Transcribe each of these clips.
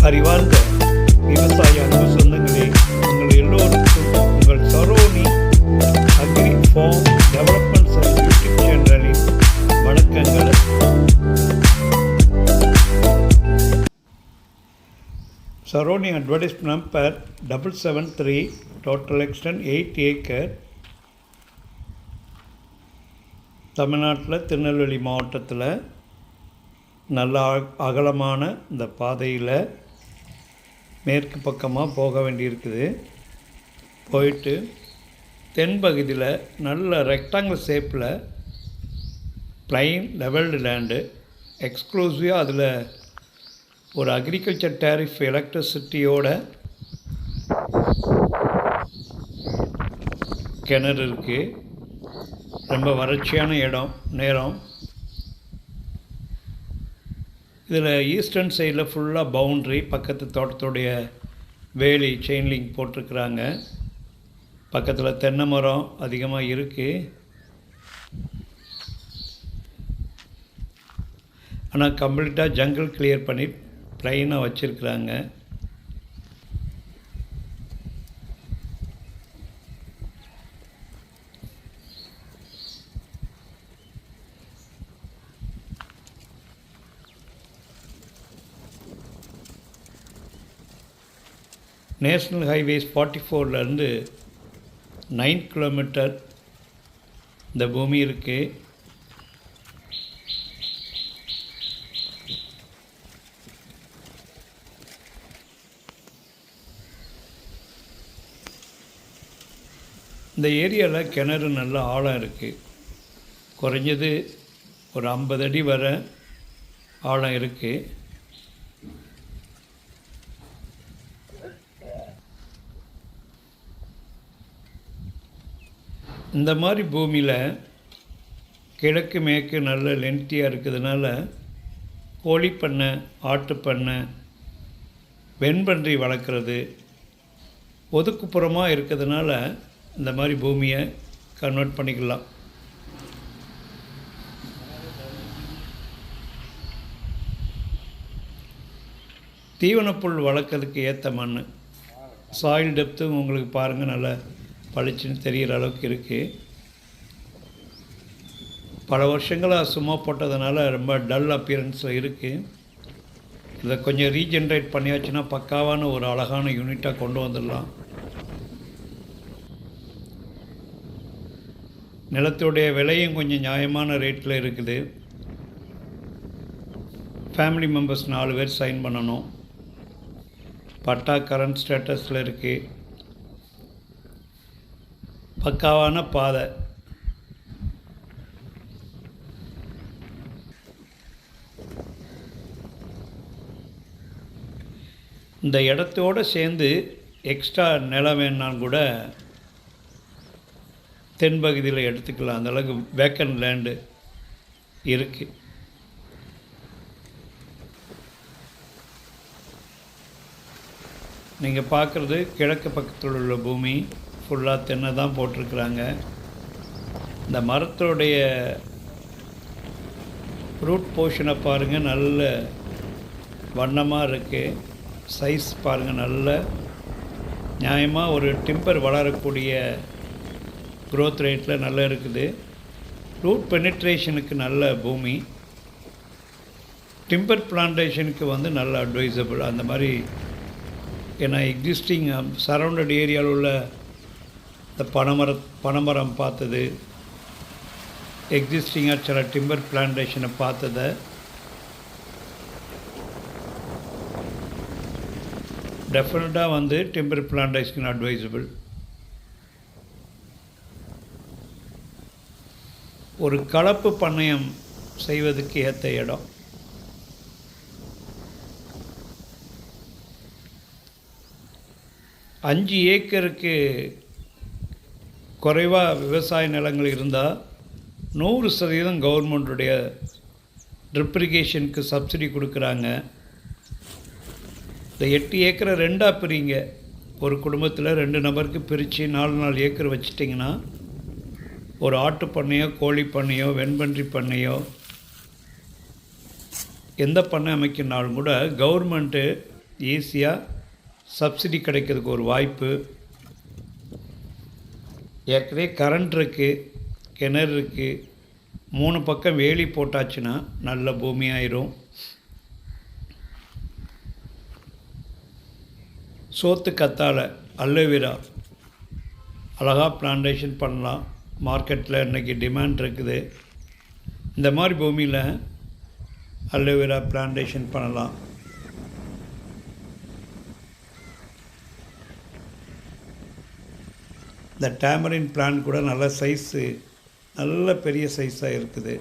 அறிவார்ந்த விவசாய அன்பு சொந்தங்களே, உங்கள் எல்லோருக்கும் உங்கள் Saroni agri farm development YouTube சேனலின் வணக்கங்கள். Saroni advertisement number 773, total extent 8 acre, தமிழ்நாட்டில் திருநெல்வேலி மாவட்டத்தில் நல்ல அகலமான இந்த பாதையில் மேற்கு பக்கமாக போக வேண்டியிருக்குது. போயிட்டு தென்பகுதியில் நல்ல ரெக்டாங்கிள் ஷேப்பில் பிளைன் லெவல்டு லேண்டு, எக்ஸ்க்ளூசிவாக அதில் ஒரு அக்ரிகல்ச்சர் டேரிஃப் எலக்ட்ரிசிட்டியோட கிணறு இருக்குது. ரொம்ப வறட்சியான நேரம். இதில் ஈஸ்டர்ன் சைடில் ஃபுல்லாக பவுண்ட்ரி, பக்கத்து தோட்டத்துடைய வேலி செயின் லிங்க் போட்டிருக்குறாங்க. பக்கத்தில் தென்னை மரம் அதிகமாக இருக்குது. ஆனால் கம்ப்ளீட்டாக ஜங்கிள் கிளியர் பண்ணி ப்ளைனாக வச்சுருக்குறாங்க. நேஷ்னல் ஹைவேஸ் 44லேருந்து 9 கிலோமீட்டர் இந்த பூமி இருக்குது. இந்த ஏரியாவில் கிணறு நல்ல ஆழம் இருக்குது. குறைஞ்சது ஒரு 50 அடி வரை ஆழம் இருக்குது. இந்த மாதிரி பூமியில் கிழக்கு மேற்கு நல்ல லென்த்தியாக இருக்கிறதுனால கோழிப்பண்ணை, ஆட்டுப்பண்ணை, வெண்பன்றி வளர்க்குறது ஒதுக்குப்புறமாக இருக்கிறதுனால இந்த மாதிரி பூமியை கன்வெர்ட் பண்ணிக்கலாம். தீவனப்புல் வளர்க்குறதுக்கு ஏற்ற மண், சாயில் டெப்த்தும் உங்களுக்கு பாருங்கள் நல்லா பளிச்சுன்னு தெரிகிற அளவுக்கு இருக்குது. பல வருஷங்களாக சும்மா போட்டதுனால ரொம்ப டல் அப்பியரன்ஸில் இருக்குது. இதை கொஞ்சம் ரீஜென்ரேட் பண்ணியாச்சுன்னா பக்காவான ஒரு அழகான யூனிட்டாக கொண்டு வந்துடலாம். நிலத்துடைய விலையும் கொஞ்சம் நியாயமான ரேட்டில் இருக்குது. ஃபேமிலி மெம்பர்ஸ் 4 பேர் சைன் பண்ணணும். பட்டா கரண்ட் ஸ்டேட்டஸில் இருக்குது. பக்காவான பாதை. இந்த இடத்தோடு சேர்ந்து எக்ஸ்ட்ரா நிலம் வேணாலும் கூட தென்பகுதியில் எடுத்துக்கலாம். அந்தளவுக்கு வேக்கன் லேண்டு இருக்குது. நீங்கள் பார்க்குறது கிழக்கு பக்கத்தில் உள்ள பூமி ஃபுல்லாக தென்னை தான் போட்டிருக்குறாங்க. இந்த மரத்தோடைய ரூட் போர்ஷனை பாருங்கள், நல்ல வண்ணமாக இருக்குது. சைஸ் பாருங்கள், நல்ல நியாயமாக ஒரு டிம்பர் வளரக்கூடிய க்ரோத் ரேட்டில் நல்லா இருக்குது. ரூட் பெனிட்ரேஷனுக்கு நல்ல பூமி. டிம்பர் பிளான்டேஷனுக்கு நல்ல அட்வைசபிள். அந்த மாதிரி ஏன்னா எக்ஸிஸ்டிங் சரௌண்டட் ஏரியாவில் உள்ள இந்த பனைமரம் பார்த்தது, எக்ஸிஸ்டிங்காக சில டிம்பர் பிளான்டேஷனை பார்த்ததை டெஃபினட்டாக டிம்பர் பிளான்டேஷன் அட்வைசபிள். ஒரு கலப்பு பண்ணையம் செய்வதற்கு ஏற்ற இடம். அஞ்சு ஏக்கருக்கு குறைவாக விவசாய நிலங்கள் இருந்தால் 100% கவர்மெண்ட்டுடைய ட்ரிப் இரிகேஷனுக்கு சப்சிடி கொடுக்குறாங்க. இந்த 8 ஏக்கரை 2ஆக பிரிங்க. ஒரு குடும்பத்தில் 2 நபருக்கு பிரித்து 4 ஏக்கர் வச்சிட்டிங்கன்னா ஒரு ஆட்டு பண்ணையோ, கோழி பண்ணையோ, வெண்பன்றி பண்ணையோ எந்த பண்ணை அமைக்கினாலும் கூட கவர்மெண்ட்டு ஈஸியாக சப்சிடி கிடைக்கிறதுக்கு ஒரு வாய்ப்பு. ஏற்கனவே கரண்ட் இருக்குது, கிணறு இருக்குது, 3 பக்கம் வேலி போட்டாச்சுன்னா நல்ல பூமி ஆயிரும். சோத்து கத்தாழை, அல்லோவேரா அழகாக பிளான்டேஷன் பண்ணலாம். மார்க்கெட்டில் இன்றைக்கி டிமாண்ட் இருக்குது. இந்த மாதிரி பூமியில் அல்லோவேரா பிளான்டேஷன் பண்ணலாம். இந்த டேமரின் பிளான்ட் கூட நல்ல சைஸு, நல்ல பெரிய சைஸாக இருக்குது.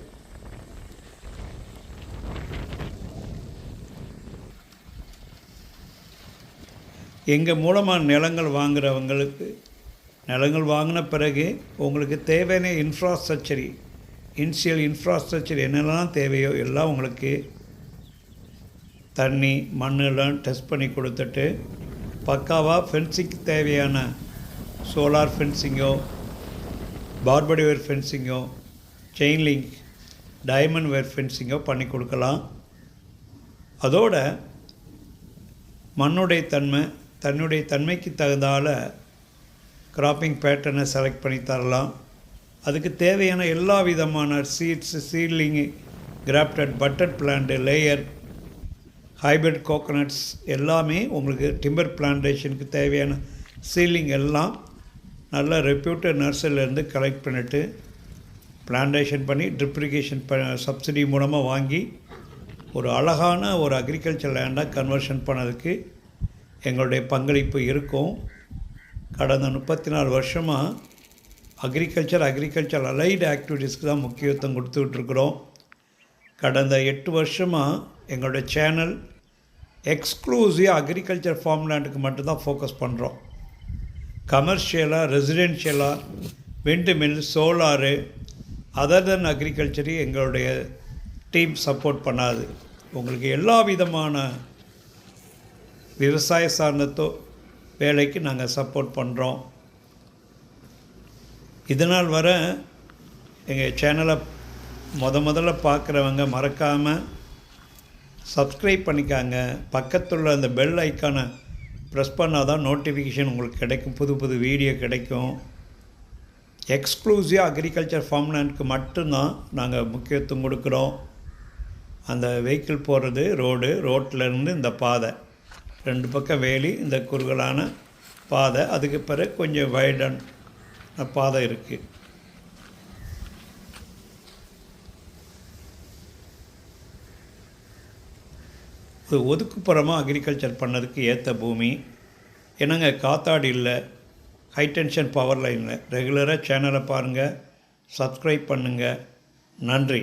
எங்கள் மூலமாக நிலங்கள் வாங்குகிறவங்களுக்கு, நிலங்கள் வாங்கின பிறகு உங்களுக்கு தேவையான இனிஷியல் இன்ஃப்ராஸ்ட்ரக்சர் என்னெல்லாம் தேவையோ எல்லாம் உங்களுக்கு தண்ணி மண்ணெல்லாம் டெஸ்ட் பண்ணி கொடுத்துட்டு பக்காவாக ஃபென்சிங்க்கு தேவையான சோலார் ஃபென்சிங்கோ, பார்படி வேர் ஃபென்சிங்கோ, செயின் லிங்க், டைமண்ட் வேர் ஃபென்சிங்கோ பண்ணி கொடுக்கலாம். அதோட மண்ணுடைய தன்னுடைய தன்மைக்கு தகுந்தால கிராப்பிங் பேட்டர்னை செலக்ட் பண்ணி தரலாம். அதுக்கு தேவையான எல்லா விதமான seeds, seedling, grafted, budded plant, layer, hybrid coconuts எல்லாமே உங்களுக்கு டிம்பர் பிளான்டேஷனுக்கு தேவையான சீலிங் எல்லாம் நல்ல ரெப்யூட்டட் நர்சரிலேருந்து கலெக்ட் பண்ணிவிட்டு பிளான்டேஷன் பண்ணி ட்ரிப்ரிகேஷன் சப்சிடி மூலமாக வாங்கி ஒரு அழகான ஒரு அக்ரிகல்ச்சர் லேண்டாக கன்வர்ஷன் பண்ணதுக்கு எங்களுடைய பங்களிப்பு இருக்கும். கடந்த 34 வருஷமாக அக்ரிகல்ச்சர் அலைடு ஆக்டிவிட்டீஸ்க்கு தான் முக்கியத்துவம் கொடுத்துட்ருக்குறோம். கடந்த 8 வருஷமாக எங்களுடைய சேனல் எக்ஸ்க்ளூசிவாக அக்ரிகல்ச்சர் ஃபார்ம்லேண்டுக்கு மட்டும்தான் ஃபோக்கஸ் பண்ணுறோம். கமர்ஷியலாக, ரெசிடென்ஷியலாக, விண்டு மில், சோலாரு, அதர் தென் அக்ரிகல்ச்சரை எங்களுடைய டீம் சப்போர்ட் பண்ணாது. உங்களுக்கு எல்லா விதமான விவசாய சார்ந்த வேலைக்கு நாங்கள் சப்போர்ட் பண்ணுறோம். இதனால் வர எங்கள் சேனலை முதல்ல பார்க்குறவங்க மறக்காமல் சப்ஸ்கிரைப் பண்ணிக்காங்க. பக்கத்துள்ள அந்த பெல் ஐக்கானை ப்ரெஸ் பண்ணால் தான் நோட்டிஃபிகேஷன் உங்களுக்கு கிடைக்கும், புது வீடியோ கிடைக்கும். எக்ஸ்க்ளூசிவாக அக்ரிகல்ச்சர் ஃபார்ம்லேண்டுக்கு மட்டும்தான் நாங்கள் முக்கியத்துவம் கொடுக்குறோம். அந்த வெஹிக்கிள் போகிறது ரோட்டிலேருந்து இந்த பாதை 2 பக்கம் வேலி, இந்த குறுகலான பாதை, அதுக்கு பிறகு கொஞ்சம் வைடன் பாதை இருக்குது. ஒதுக்குப்புறமாக அக்ரிகல்ச்சர் பண்ணதுக்கு ஏற்ற பூமி. என்னங்க காத்தாடி இல்லை, ஹை டென்ஷன் பவர் லைனில். ரெகுலராக சேனலை பாருங்கள், சப்ஸ்கிரைப் பண்ணுங்கள். நன்றி.